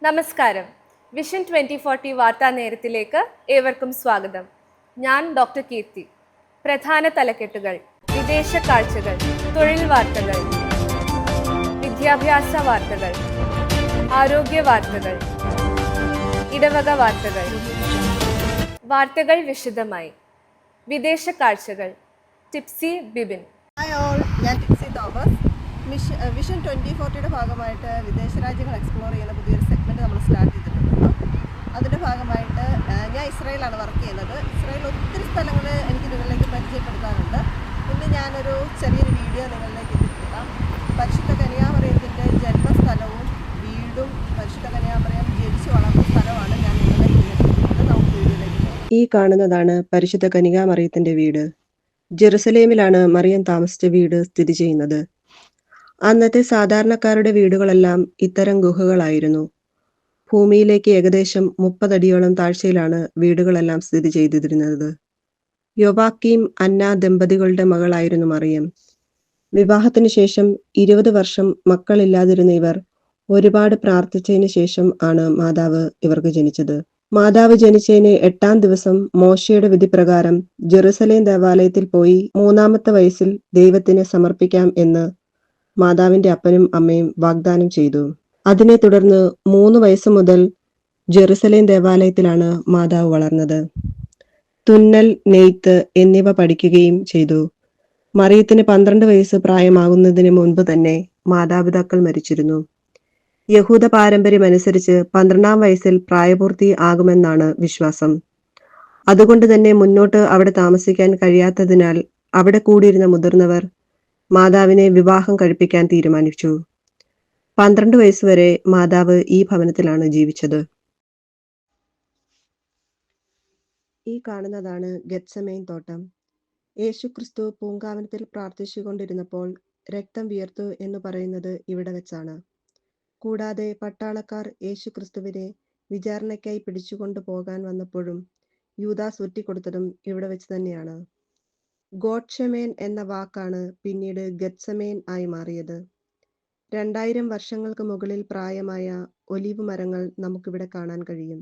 നമസ്കാരം. വിഷൻ 2040 വാർത്താ നേരത്തിലേക്ക് ഏവർക്കും സ്വാഗതം. ഞാൻ ഡോക്ടർ കീർത്തി. പ്രധാന തലക്കെട്ടുകൾ: വിദേശ കാഴ്ചകൾ, തൊഴിൽ വാർത്തകൾ, വിദ്യാഭ്യാസ വാർത്തകൾ, ആരോഗ്യ വാർത്തകൾ, ഇടവക വാർത്തകൾ. വാർത്തകൾ വിശദമായി. വിദേശ കാഴ്ചകൾ. ടിപ്സി ബിബിൻ. ഹായ് ഓൾ, ഞാൻ ടിപ്സി തോമസ്. വിഷൻ 2040യുടെ ഭാഗമായിട്ട് വിദേശ രാജ്യങ്ങൾ എക്സ്പ്ലോർ ചെയ്യുന്ന പുതിയൊരു സെഗ്മെൻറ്റ് നമ്മൾ സ്റ്റാർട്ട് ചെയ്തിട്ടുണ്ട്. അതിൻ്റെ ഭാഗമായിട്ട് ഞാൻ ഇസ്രായേലാണ് വർക്ക് ചെയ്യുന്നത്. ഇസ്രായേൽ ഒത്തിരി സ്ഥലങ്ങൾ എനിക്ക് നിങ്ങളിലേക്ക് പരിചയപ്പെടുത്താറുണ്ട്. ഇന്ന് ഞാനൊരു ചെറിയൊരു വീഡിയോ നിങ്ങളിലേക്ക് എത്തിക്കാം. പരിശുദ്ധ കന്യാമറിയത്തിൻ്റെ ജന്മസ്ഥലവും വീടും പരിശുദ്ധ കന്യാമറിയം ജനിച്ചു വളർന്ന സ്ഥലമാണ് ഞാൻ നിങ്ങളിലേക്ക് എത്തിക്കുന്നത്. നമുക്ക് വീഡിയോയിലേക്ക് പോകാം. ഈ കാണുന്നതാണ് പരിശുദ്ധ കന്യകാമറിയത്തിന്റെ വീട്. ജെറുസലേമിലാണ് മറിയം താമസിച്ച വീട് സ്ഥിതി ചെയ്യുന്നത്. അന്നത്തെ സാധാരണക്കാരുടെ വീടുകളെല്ലാം ഇത്തരം ഗുഹകളായിരുന്നു. ഭൂമിയിലേക്ക് ഏകദേശം 30 അടിയോളം താഴ്ചയിലാണ് വീടുകളെല്ലാം സ്ഥിതി ചെയ്തിരുന്നത്. യോവാക്കീം അന്ന ദമ്പതികളുടെ മകളായിരുന്നു മറിയം. വിവാഹത്തിന് ശേഷം 20 വർഷം മക്കളില്ലാതിരുന്ന ഇവർ ഒരുപാട് പ്രാർത്ഥിച്ചതിന് ശേഷം ആണ് മാതാവ് ഇവർക്ക് ജനിച്ചത്. മാതാവ് ജനിച്ചതിന് 8-ാം ദിവസം മോശയുടെ വിധിപ്രകാരം ജെറുസലേം ദേവാലയത്തിൽ പോയി 3-ാമത്തെ വയസ്സിൽ ദൈവത്തിന് സമർപ്പിക്കാം എന്ന് മാതാവിന്റെ അപ്പനും അമ്മയും വാഗ്ദാനം ചെയ്തു. അതിനെ തുടർന്ന് 3 വയസ്സ് മുതൽ ജെറുസലേം ദേവാലയത്തിലാണ് മാതാവ് വളർന്നത്. തുന്നൽ, നെയ്ത്ത് എന്നിവ പഠിക്കുകയും ചെയ്തു. മറിയത്തിന് 12 വയസ്സ് പ്രായമാകുന്നതിന് മുൻപ് തന്നെ മാതാപിതാക്കൾ മരിച്ചിരുന്നു. യഹൂദ പാരമ്പര്യം അനുസരിച്ച് 12-ാം വയസ്സിൽ പ്രായപൂർത്തി ആകുമെന്നാണ് വിശ്വാസം. അതുകൊണ്ട് തന്നെ മുന്നോട്ട് അവിടെ താമസിക്കാൻ കഴിയാത്തതിനാൽ അവിടെ കൂടിയിരുന്ന മുതിർന്നവർ മാതാവിനെ വിവാഹം കഴിപ്പിക്കാൻ തീരുമാനിച്ചു. 12 വയസ്സുവരെ മാതാവ് ഈ ഭവനത്തിലാണ് ജീവിച്ചത്. ഈ കാണുന്നതാണ് ഗെത്സമേൻ തോട്ടം. യേശുക്രിസ്തു പൂങ്കാവനത്തിൽ പ്രാർത്ഥിച്ചുകൊണ്ടിരുന്നപ്പോൾ രക്തം വിയർത്തു എന്ന് പറയുന്നത് ഇവിടെ വെച്ചാണ്. കൂടാതെ പട്ടാളക്കാർ യേശുക്രിസ്തുവിനെ വിചാരണയ്ക്കായി പിടിച്ചുകൊണ്ടു പോകാൻ വന്നപ്പോഴും യൂദാസ് ഒറ്റിക്കൊടുത്തതും ഇവിടെ വെച്ച് തന്നെയാണ്. ഗോട്ഷമേൻ എന്ന വാക്കാണ് പിന്നീട് ഗെത്സമേൻ ആയി മാറിയത്. 2000 വർഷങ്ങൾക്ക് മുകളിൽ പ്രായമായ ഒലിവ് മരങ്ങൾ നമുക്കിവിടെ കാണാൻ കഴിയും.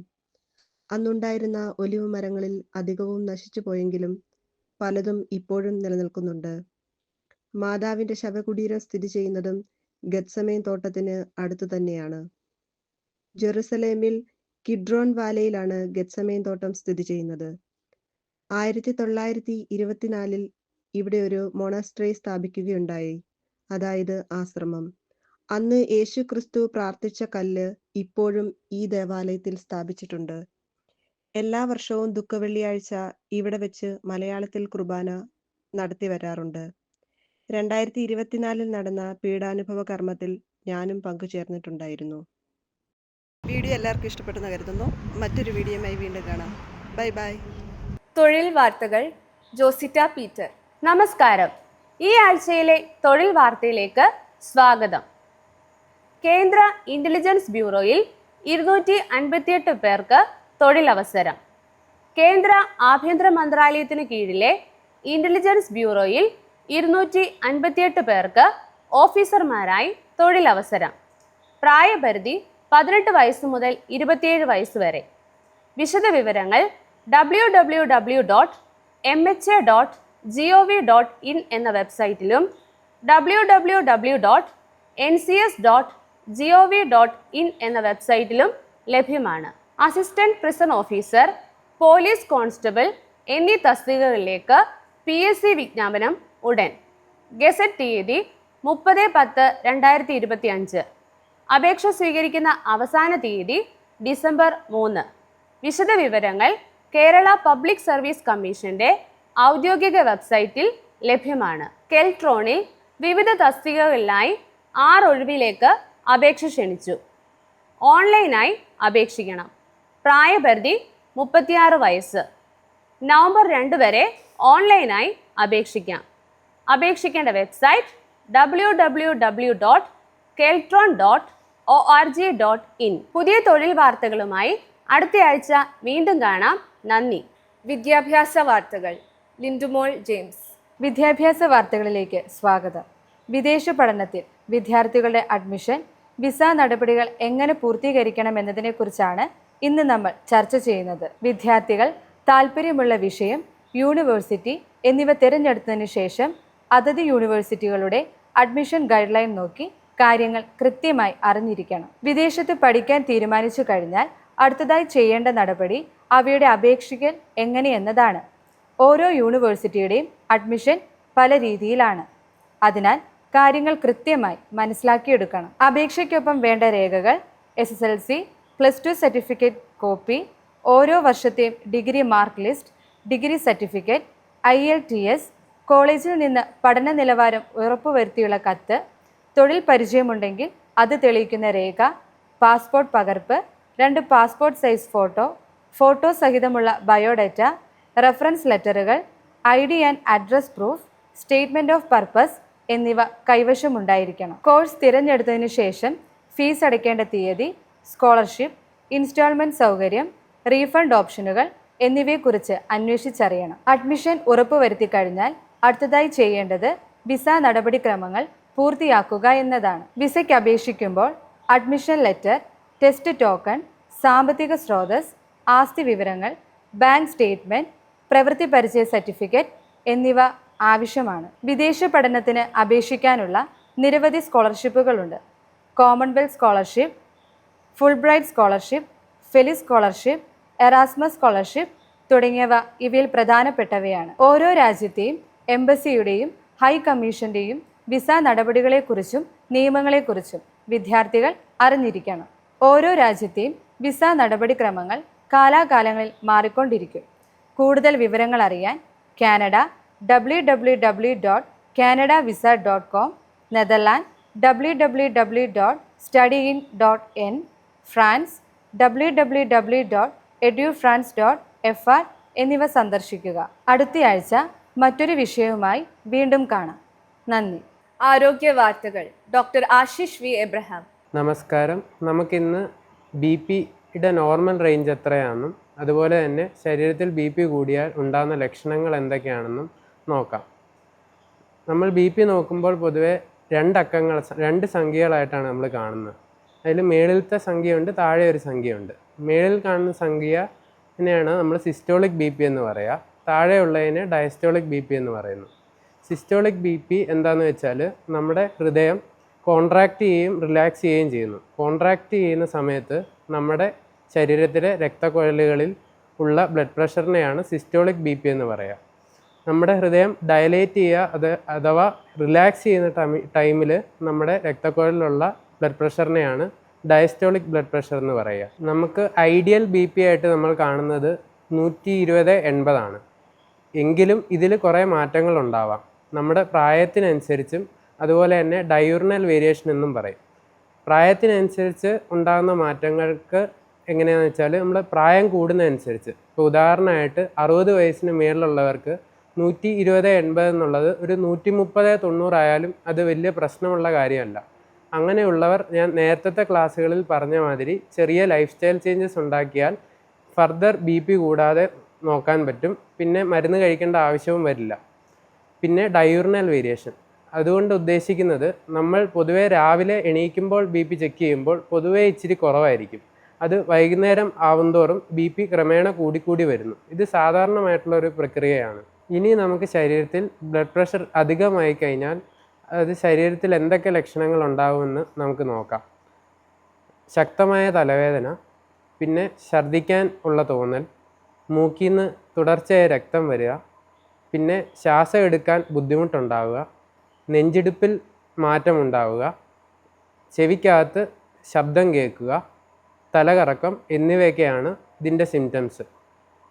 അന്നുണ്ടായിരുന്ന ഒലിവ് മരങ്ങളിൽ അധികവും നശിച്ചു പോയെങ്കിലും പലതും ഇപ്പോഴും നിലനിൽക്കുന്നുണ്ട്. മാതാവിന്റെ ശവകുടീരം സ്ഥിതി ചെയ്യുന്നതും ഗെത്സമേൻ തോട്ടത്തിന് അടുത്തു തന്നെയാണ്. ജെറുസലേമിൽ കിഡ്രോൺ വാലയിലാണ് ഗെത്സമേൻ തോട്ടം സ്ഥിതി ചെയ്യുന്നത്. 1924 ഇവിടെ ഒരു മൊണാസ്ട്രി സ്ഥാപിക്കുകയുണ്ടായി, അതായത് ആശ്രമം. അന്ന് യേശു ക്രിസ്തു പ്രാർത്ഥിച്ച കല്ല് ഇപ്പോഴും ഈ ദേവാലയത്തിൽ സ്ഥാപിച്ചിട്ടുണ്ട്. എല്ലാ വർഷവും ദുഃഖവെള്ളിയാഴ്ച ഇവിടെ വെച്ച് മലയാളത്തിൽ കുർബാന നടത്തി വരാറുണ്ട്. 2024 നടന്ന പീഡാനുഭവ കർമ്മത്തിൽ ഞാനും പങ്കുചേർന്നിട്ടുണ്ടായിരുന്നു. വീഡിയോ എല്ലാവർക്കും ഇഷ്ടപ്പെട്ടെന്ന് കരുതുന്നു. മറ്റൊരു വീഡിയോയുമായി വീണ്ടും കാണാം. Bye bye. തൊഴിൽ വാർത്തകൾ. ജോസിറ്റ പീറ്റർ. നമസ്കാരം. ഈ ആഴ്ചയിലെ തൊഴിൽ വാർത്തയിലേക്ക് സ്വാഗതം. കേന്ദ്ര ഇന്റലിജൻസ് ബ്യൂറോയിൽ 258 പേർക്ക് തൊഴിലവസരം. കേന്ദ്ര ആഭ്യന്തര മന്ത്രാലയത്തിന് കീഴിലെ ഇന്റലിജൻസ് ബ്യൂറോയിൽ 258 പേർക്ക് ഓഫീസർമാരായി തൊഴിലവസരം. പ്രായപരിധി 18 വയസ്സ് മുതൽ 27 വയസ്സ് വരെ. വിശദവിവരങ്ങൾ www.mha.gov.in എന്ന വെബ്സൈറ്റിലും www.ncs.gov.in എന്ന വെബ്സൈറ്റിലും ലഭ്യമാണ്. Assistant prison officer, police constable എന്നീ തസ്തികകളിലേക്ക് PSC വിജ്ഞാപനം ഉടൻ. ഗസറ്റ് തീയതി 30/10/2025. അപേക്ഷ സ്വീകരിക്കുന്ന അവസാന തീയതി ഡിസംബർ 3. വിശദവിവരങ്ങൾ കേരള പബ്ലിക് സർവീസ് കമ്മീഷന്റെ ഔദ്യോഗിക വെബ്സൈറ്റിൽ ലഭ്യമാണ്. കെൽട്രോണിൽ വിവിധ തസ്തികകളിലായി 6 ഒഴിവിലേക്ക് അപേക്ഷ ക്ഷണിച്ചു. ഓൺലൈനായി അപേക്ഷിക്കണം. പ്രായപരിധി 36 വയസ്സ്. നവംബർ 2 വരെ ഓൺലൈനായി അപേക്ഷിക്കാം. അപേക്ഷിക്കേണ്ട വെബ്സൈറ്റ് www.keltron.org.in. പുതിയ തൊഴിൽ വാർത്തകളുമായി അടുത്തയാഴ്ച വീണ്ടും കാണാം. നന്ദി. വിദ്യാഭ്യാസ വാർത്തകൾ. ലിൻഡുമോൾ ജെയിംസ്. വിദ്യാഭ്യാസ വാർത്തകളിലേക്ക് സ്വാഗതം. വിദേശ പഠനത്തിൽ വിദ്യാർത്ഥികളുടെ അഡ്മിഷൻ വിസ നടപടികൾ എങ്ങനെ പൂർത്തീകരിക്കണം എന്നതിനെക്കുറിച്ചാണ് ഇന്ന് നമ്മൾ ചർച്ച ചെയ്യുന്നത്. വിദ്യാർത്ഥികൾ താൽപ്പര്യമുള്ള വിഷയം, യൂണിവേഴ്സിറ്റി എന്നിവ തിരഞ്ഞെടുത്തതിന് ശേഷം അതത് യൂണിവേഴ്സിറ്റികളുടെ അഡ്മിഷൻ ഗൈഡ് ലൈൻ നോക്കി കാര്യങ്ങൾ കൃത്യമായി അറിഞ്ഞിരിക്കണം. വിദേശത്ത് പഠിക്കാൻ തീരുമാനിച്ചു കഴിഞ്ഞാൽ അടുത്തതായി ചെയ്യേണ്ട നടപടി അവയുടെ അപേക്ഷിക്കൽ എങ്ങനെയെന്നതാണ്. ഓരോ യൂണിവേഴ്സിറ്റിയുടെയും അഡ്മിഷൻ പല രീതിയിലാണ്. അതിനാൽ കാര്യങ്ങൾ കൃത്യമായി മനസ്സിലാക്കിയെടുക്കണം. അപേക്ഷയ്ക്കൊപ്പം വേണ്ട രേഖകൾ SSLC, +2 സർട്ടിഫിക്കറ്റ് കോപ്പി, ഓരോ വർഷത്തെയും degree mark list, degree certificate, IELTS, കോളേജിൽ നിന്ന് പഠന നിലവാരം ഉറപ്പുവരുത്തിയുള്ള കത്ത്, തൊഴിൽ പരിചയമുണ്ടെങ്കിൽ അത് തെളിയിക്കുന്ന രേഖ, പാസ്പോർട്ട് പകർപ്പ്, 2 പാസ്പോർട്ട് സൈസ് ഫോട്ടോ സഹിതമുള്ള ബയോഡാറ്റ, റെഫറൻസ് ലെറ്ററുകൾ, ID and address proof, statement of purpose എന്നിവ കൈവശമുണ്ടായിരിക്കണം. കോഴ്സ് തിരഞ്ഞെടുത്തതിന് ശേഷം ഫീസ് അടയ്ക്കേണ്ട തീയതി, സ്കോളർഷിപ്പ്, ഇൻസ്റ്റാൾമെൻറ്റ് സൗകര്യം, റീഫണ്ട് ഓപ്ഷനുകൾ എന്നിവയെക്കുറിച്ച് അന്വേഷിച്ചറിയണം. അഡ്മിഷൻ ഉറപ്പുവരുത്തി കഴിഞ്ഞാൽ അടുത്തതായി ചെയ്യേണ്ടത് വിസ നടപടിക്രമങ്ങൾ പൂർത്തിയാക്കുക എന്നതാണ്. വിസയ്ക്ക് അപേക്ഷിക്കുമ്പോൾ അഡ്മിഷൻ ലെറ്റർ, ടെസ്റ്റ് ടോക്കൺ, സാമ്പത്തിക സ്രോതസ്, ആസ്തി വിവരങ്ങൾ, ബാങ്ക് സ്റ്റേറ്റ്മെൻറ്റ്, പ്രവൃത്തി പരിചയ സർട്ടിഫിക്കറ്റ് എന്നിവ ആവശ്യമാണ്. വിദേശ പഠനത്തിന് അപേക്ഷിക്കാനുള്ള നിരവധി സ്കോളർഷിപ്പുകളുണ്ട്. Commonwealth scholarship, Fulbright scholarship, Felix scholarship, Erasmus scholarship തുടങ്ങിയവ ഇവയിൽ പ്രധാനപ്പെട്ടവയാണ്. ഓരോ രാജ്യത്തെയും എംബസിയുടെയും ഹൈ കമ്മീഷൻ്റെയും വിസ നടപടികളെക്കുറിച്ചും നിയമങ്ങളെക്കുറിച്ചും വിദ്യാർത്ഥികൾ അറിഞ്ഞിരിക്കണം. ഓരോ രാജ്യത്തെയും വിസ നടപടിക്രമങ്ങൾ കാലാകാലങ്ങളിൽ മാറിക്കൊണ്ടിരിക്കും. കൂടുതൽ വിവരങ്ങൾ അറിയാൻ Canada www.canadavisa.com, Netherland www.studyin.in, France www.edufrance.fr എന്നിവ സന്ദർശിക്കുക. അടുത്തയാഴ്ച മറ്റൊരു വിഷയവുമായി വീണ്ടും കാണാം. നന്ദി. ആരോഗ്യ വാർത്തകൾ. Doctor Ashish V Abraham. നമസ്കാരം. നമുക്കിന്ന് BP-യുടെ നോർമൽ റേഞ്ച് എത്രയാണെന്നും അതുപോലെ തന്നെ ശരീരത്തിൽ BP കൂടിയാൽ ഉണ്ടാകുന്ന ലക്ഷണങ്ങൾ എന്തൊക്കെയാണെന്നും നോക്കാം. നമ്മൾ BP നോക്കുമ്പോൾ പൊതുവെ 2 സംഖ്യകളായിട്ടാണ് നമ്മൾ കാണുന്നത്. അതിൽ മേളിലത്തെ സംഖ്യയുണ്ട്, താഴെ ഒരു സംഖ്യയുണ്ട്. മേളിൽ കാണുന്ന സംഖ്യനെയാണ് നമ്മൾ സിസ്റ്റോളിക് BP എന്ന് പറയുക, താഴെയുള്ളതിനെ ഡയസ്റ്റോളിക് BP എന്ന് പറയുന്നു. സിസ്റ്റോളിക് BP എന്താണെന്ന് വെച്ചാൽ നമ്മുടെ ഹൃദയം കോൺട്രാക്റ്റ് ചെയ്യുകയും റിലാക്സ് ചെയ്യുകയും ചെയ്യുന്നു. കോൺട്രാക്റ്റ് ചെയ്യുന്ന സമയത്ത് നമ്മുടെ ശരീരത്തിലെ രക്തക്കുഴലുകളിൽ ഉള്ള ബ്ലഡ് പ്രഷറിനെയാണ് സിസ്റ്റോളിക് BP എന്ന് പറയുക. നമ്മുടെ ഹൃദയം ഡയലേറ്റ് ചെയ്യുക അഥവാ റിലാക്സ് ചെയ്യുന്ന ടൈമിൽ നമ്മുടെ രക്തക്കുഴലിലുള്ള ബ്ലഡ് പ്രഷറിനെയാണ് ഡയസ്റ്റോളിക് ബ്ലഡ് പ്രഷർ എന്ന് പറയുക. നമുക്ക് ഐഡിയൽ BP ആയിട്ട് നമ്മൾ കാണുന്നത് 120/80 ആണ്. എങ്കിലും ഇതിൽ കുറേ മാറ്റങ്ങൾ ഉണ്ടാവാം. നമ്മുടെ പ്രായത്തിനനുസരിച്ചും അതുപോലെ തന്നെ ഡയൂറിനൽ വേരിയേഷൻ എന്നും പറയും. പ്രായത്തിനനുസരിച്ച് ഉണ്ടാകുന്ന മാറ്റങ്ങൾക്ക് എങ്ങനെയാണെന്ന് വെച്ചാൽ നമ്മൾ പ്രായം കൂടുന്നതനുസരിച്ച്, ഇപ്പോൾ ഉദാഹരണമായിട്ട് 60 വയസ്സിന് മേളിലുള്ളവർക്ക് 120/80 എന്നുള്ളത് ഒരു 130/90 ആയാലും അത് വലിയ പ്രശ്നമുള്ള കാര്യമല്ല. അങ്ങനെയുള്ളവർ ഞാൻ നേരത്തെ ക്ലാസ്സുകളിൽ പറഞ്ഞ മാതിരി ചെറിയ ലൈഫ് സ്റ്റൈൽ ചേഞ്ചസ് ഉണ്ടാക്കിയാൽ ഫർദർ BP കൂടാതെ നോക്കാൻ പറ്റും. പിന്നെ മരുന്ന് കഴിക്കേണ്ട ആവശ്യവും വരില്ല. പിന്നെ ഡയൂറിനൽ വേരിയേഷൻ, അതുകൊണ്ട് ഉദ്ദേശിക്കുന്നത് നമ്മൾ പൊതുവേ രാവിലെ എണീക്കുമ്പോൾ BP ചെക്ക് ചെയ്യുമ്പോൾ പൊതുവേ ഇച്ചിരി കുറവായിരിക്കും. അത് വൈകുന്നേരം ആവുന്തോറും BP ക്രമേണ കൂടിക്കൂടി വരുന്നു. ഇത് സാധാരണമായിട്ടുള്ളൊരു പ്രക്രിയയാണ്. ഇനി നമുക്ക് ശരീരത്തിൽ ബ്ലഡ് പ്രഷർ അധികമായി കഴിഞ്ഞാൽ അത് ശരീരത്തിൽ എന്തൊക്കെ ലക്ഷണങ്ങൾ ഉണ്ടാകുമെന്ന് നമുക്ക് നോക്കാം. ശക്തമായ തലവേദന, പിന്നെ ഛർദ്ദിക്കാൻ ഉള്ള തോന്നൽ, മൂക്കിൽ നിന്ന് തുടർച്ചയായി രക്തം വരിക, പിന്നെ ശ്വാസം എടുക്കാൻ ബുദ്ധിമുട്ടുണ്ടാവുക, നെഞ്ചിടിപ്പിൽ മാറ്റമുണ്ടാവുക, ചെവിക്കകത്ത് ശബ്ദം കേൾക്കുക, തലകറക്കം എന്നിവയൊക്കെയാണ് ഇതിൻ്റെ സിംറ്റംസ്.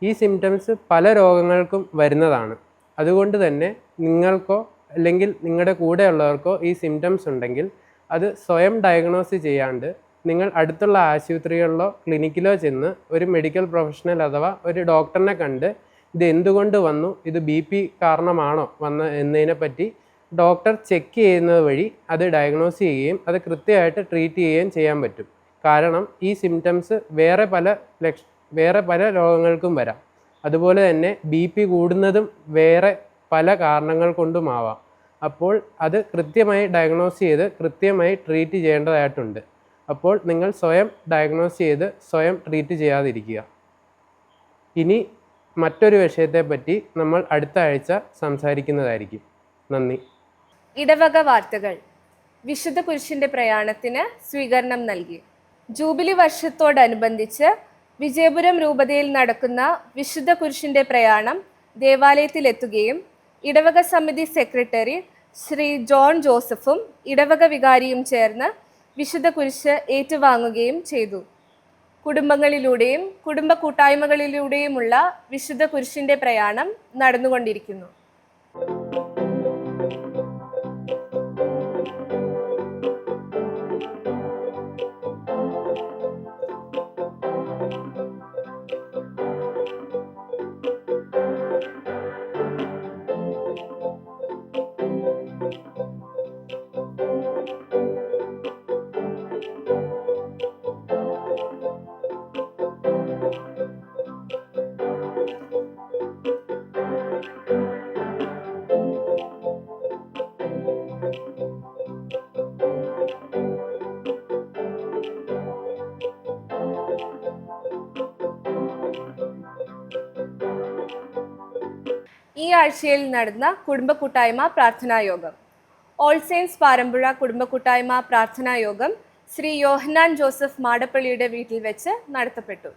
ഈ സിംറ്റംസ് പല രോഗങ്ങൾക്കും വരുന്നതാണ്. അതുകൊണ്ട് തന്നെ നിങ്ങൾക്കോ അല്ലെങ്കിൽ നിങ്ങളുടെ കൂടെയുള്ളവർക്കോ ഈ സിംറ്റംസ് ഉണ്ടെങ്കിൽ അത് സ്വയം ഡയഗ്നോസ് ചെയ്യാണ്ട് നിങ്ങൾ അടുത്തുള്ള ആശുപത്രികളിലോ ക്ലിനിക്കിലോ ചെന്ന് ഒരു മെഡിക്കൽ പ്രൊഫഷണൽ അഥവാ ഒരു ഡോക്ടറിനെ കണ്ട് ഇത് എന്തുകൊണ്ട് വന്നു, ഇത് BP കാരണമാണോ എന്നതിനെപ്പറ്റി ഡോക്ടർ ചെക്ക് ചെയ്യുന്നത് വഴി അത് ഡയഗ്നോസ് ചെയ്യുകയും അത് കൃത്യമായിട്ട് ട്രീറ്റ് ചെയ്യുകയും ചെയ്യാൻ പറ്റും. കാരണം ഈ സിംറ്റംസ് വേറെ പല രോഗങ്ങൾക്കും വരാം. അതുപോലെ തന്നെ BP കൂടുന്നതും വേറെ പല കാരണങ്ങൾ കൊണ്ടുമാവാം. അപ്പോൾ അത് കൃത്യമായി ഡയഗ്നോസ് ചെയ്ത് കൃത്യമായി ട്രീറ്റ് ചെയ്യേണ്ടതായിട്ടുണ്ട്. അപ്പോൾ നിങ്ങൾ സ്വയം ഡയഗ്നോസ് ചെയ്ത് സ്വയം ട്രീറ്റ് ചെയ്യാതിരിക്കുക. ഇനി മറ്റൊരു വിഷയത്തെപ്പറ്റി നമ്മൾ അടുത്ത ആഴ്ച സംസാരിക്കുന്നതായിരിക്കും. നന്ദി. ഇടവക വാർത്തകൾ. വിശുദ്ധ കുരിശിൻ്റെ പ്രയാണത്തിന് സ്വീകരണം നൽകി. ജൂബിലി വർഷത്തോടനുബന്ധിച്ച് വിജയപുരം രൂപതയിൽ നടക്കുന്ന വിശുദ്ധ കുരിശിൻ്റെ പ്രയാണം ദേവാലയത്തിലെത്തുകയും ഇടവക സമിതി സെക്രട്ടറി ശ്രീ ജോൺ ജോസഫും ഇടവക വികാരിയും ചേർന്ന് വിശുദ്ധ കുരിശ് ഏറ്റുവാങ്ങുകയും ചെയ്തു. കുടുംബങ്ങളിലൂടെയും കുടുംബ കൂട്ടായ്മകളിലൂടെയുമുള്ള വിശുദ്ധ കുരിശിൻ്റെ പ്രയാണം നടന്നുകൊണ്ടിരിക്കുന്നു. ഈ ആഴ്ചയിൽ നടന്ന കുടുംബ കൂട്ടായ്മ പ്രാർത്ഥനായോഗം. ഓൾ സെയിൻസ് പാരമ്പുഴ കുടുംബ കൂട്ടായ്മ പ്രാർത്ഥനായോഗം ശ്രീ യോഹന്നാൻ ജോസഫ് മാടപ്പള്ളിയുടെ വീട്ടിൽ വെച്ച് നടത്തപ്പെട്ടു.